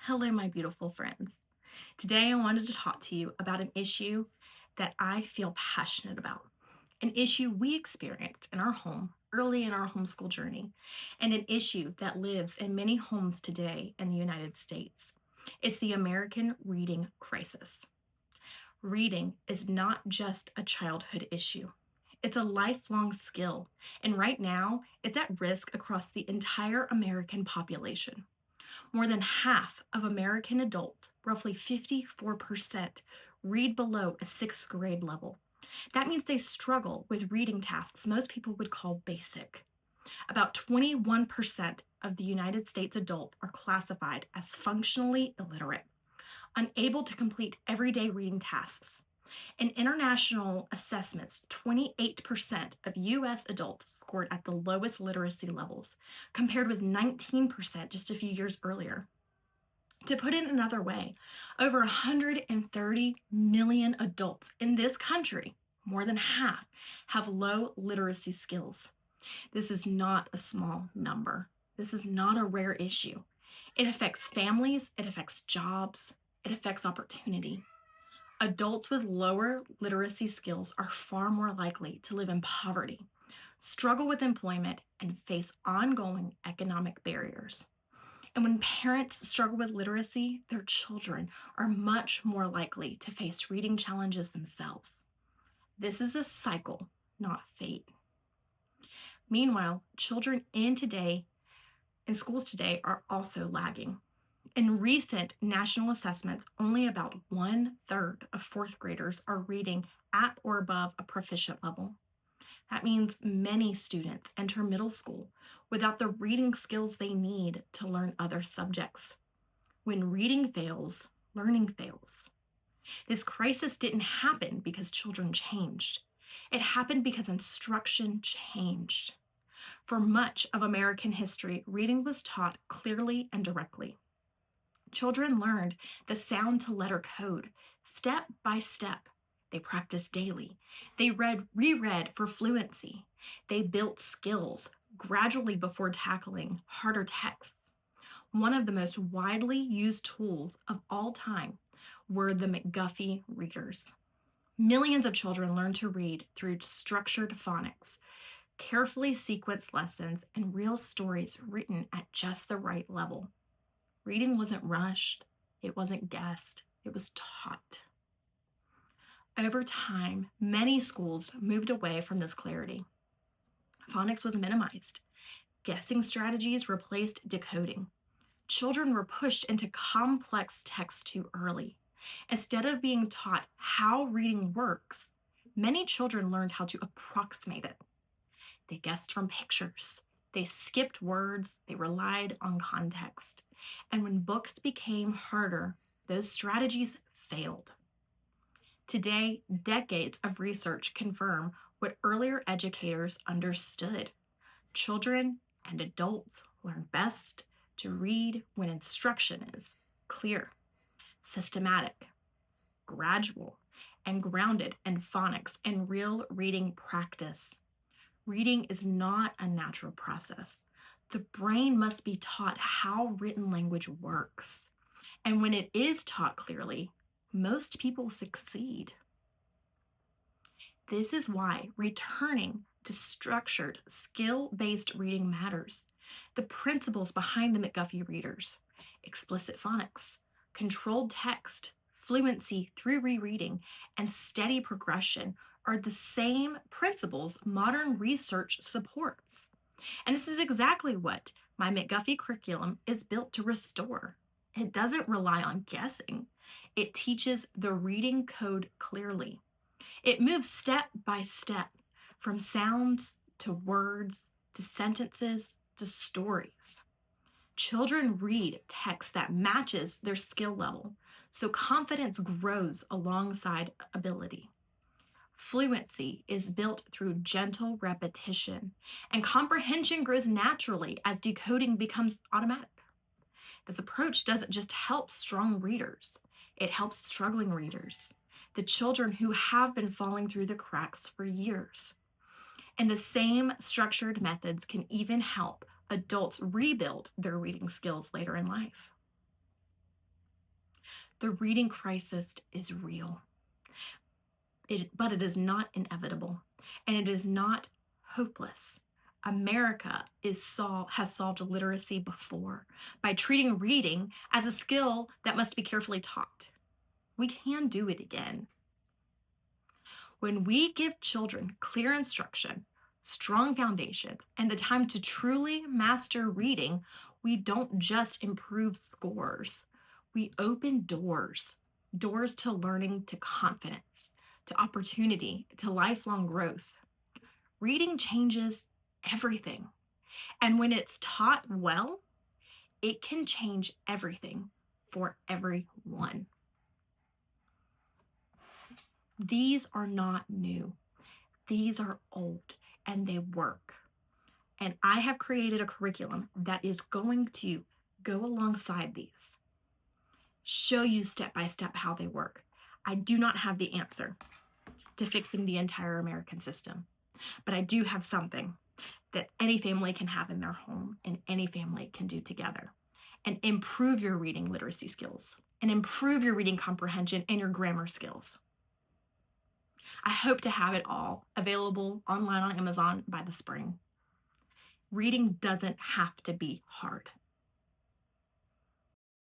Hello, my beautiful friends. Today, I wanted to talk to you about an issue that I feel passionate about, an issue we experienced in our home early in our homeschool journey, and an issue that lives in many homes today in the United States. It's the American reading crisis. Reading is not just a childhood issue. It's a lifelong skill, and right now, it's at risk across the entire American population. More than half of American adults, roughly 54%, read below a sixth grade level. That means they struggle with reading tasks most people would call basic. About 21% of the United States adults are classified as functionally illiterate, unable to complete everyday reading tasks. In international assessments, 28% of US adults scored at the lowest literacy levels, compared with 19% just a few years earlier. To put it another way, over 130 million adults in this country, more than half, have low literacy skills. This is not a small number. This is not a rare issue. It affects families, it affects jobs, it affects opportunity. Adults with lower literacy skills are far more likely to live in poverty, struggle with employment, and face ongoing economic barriers. And when parents struggle with literacy, their children are much more likely to face reading challenges themselves. This is a cycle, not fate. Meanwhile, children in schools today are also lagging. In recent national assessments, only about 1/3 of fourth graders are reading at or above a proficient level. That means many students enter middle school without the reading skills they need to learn other subjects. When reading fails, learning fails. This crisis didn't happen because children changed. It happened because instruction changed. For much of American history, reading was taught clearly and directly. Children learned the sound to letter code step by step. They practiced daily. They reread for fluency. They built skills gradually before tackling harder texts. One of the most widely used tools of all time were the McGuffey readers. Millions of children learned to read through structured phonics, carefully sequenced lessons, and real stories written at just the right level. Reading wasn't rushed, it wasn't guessed, it was taught. Over time, many schools moved away from this clarity. Phonics was minimized. Guessing strategies replaced decoding. Children were pushed into complex text too early. Instead of being taught how reading works, many children learned how to approximate it. They guessed from pictures. They skipped words. They relied on context. And when books became harder, those strategies failed. Today, decades of research confirm what earlier educators understood. Children and adults learn best to read when instruction is clear, systematic, gradual, and grounded in phonics and real reading practice. Reading is not a natural process. The brain must be taught how written language works. And when it is taught clearly, most people succeed. This is why returning to structured, skill-based reading matters. The principles behind the McGuffey readers, explicit phonics, controlled text, fluency through rereading, and steady progression are the same principles modern research supports. And this is exactly what my McGuffey curriculum is built to restore. It doesn't rely on guessing. It teaches the reading code clearly. It moves step by step from sounds to words to sentences to stories. Children read text that matches their skill level, so confidence grows alongside ability. Fluency is built through gentle repetition, and comprehension grows naturally as decoding becomes automatic. This approach doesn't just help strong readers, it helps struggling readers, the children who have been falling through the cracks for years. And the same structured methods can even help adults rebuild their reading skills later in life. The reading crisis is real, but it is not inevitable, and it is not hopeless. America has solved literacy before by treating reading as a skill that must be carefully taught. We can do it again. When we give children clear instruction, strong foundations, and the time to truly master reading, we don't just improve scores. We open doors to learning, to confidence, to opportunity, to lifelong growth. Reading changes everything. And when it's taught well, it can change everything for everyone. These are not new. These are old and they work. And I have created a curriculum that is going to go alongside these, show you step by step how they work. I do not have the answer to fixing the entire American system, but I do have something that any family can have in their home and any family can do together and improve your reading literacy skills and improve your reading comprehension and your grammar skills. I hope to have it all available online on Amazon by the spring. Reading doesn't have to be hard.